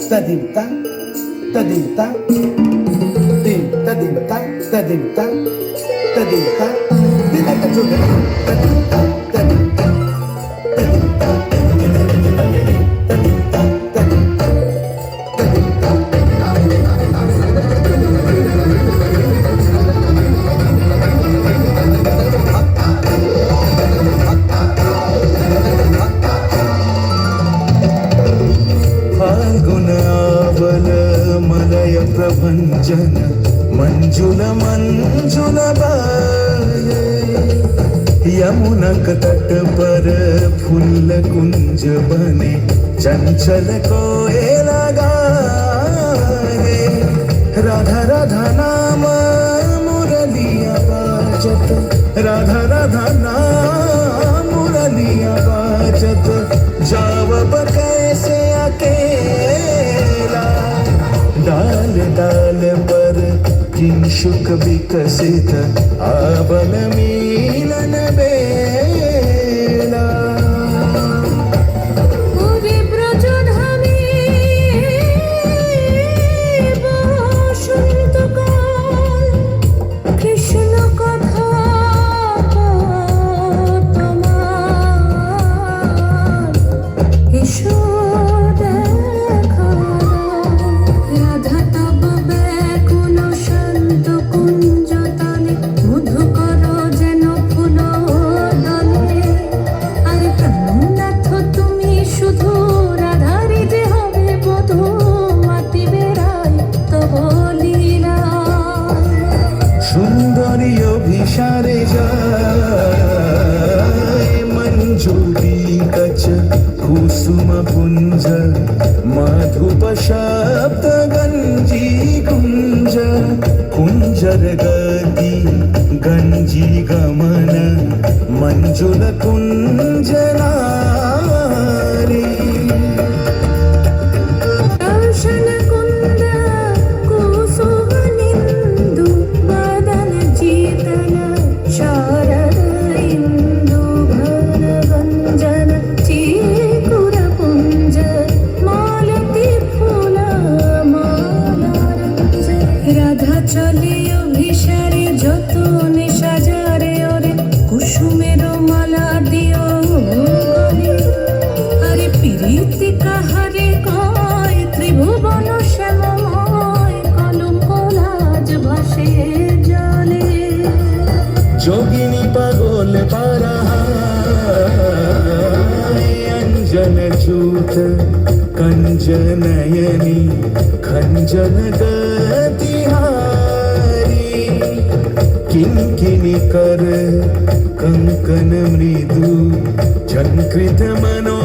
tadimta, tadimta, dim tadimta, tadimta, tadimta, dinata juga, tadimta, tadimta, tadimta, tadimta, tadimta, tadimta. फाल्गुनावल मलय प्रभंजन मंजुल मंजुल बाये यमुनक तट पर फूल कुंज बने चंचल कोयला गाए राधा राधा नाम मुरलिया बाजत राधा राधा नाम मुरलिया बाजत जावब कैसे अकेला डाल डाल पर किंशुक विकसित आबल मिलन बेला সুন্দরী অভিসারে যায় মঞ্জুরি কচ কুসুম পুঞ্জ মাধুপ শব্দ গঞ্জি কুঞ্জ কুঞ্জর গতি গঞ্জি গমন মঞ্জুল কুঞ্জ নারী রাধা চলে অভিসারে যতনে সাজারে ওরে কুসুমের মালা দিও আরে প্রীতি কাহারে কয় ত্রিভুবন শ্যামময় কলঙ্ক লাজ ভাসে জলে যোগিনী পাগল পারা অঞ্জন চূত कंजनयनी खंजन गतिहारी किंकिनी कर कंकन मृदु झंकृत मनो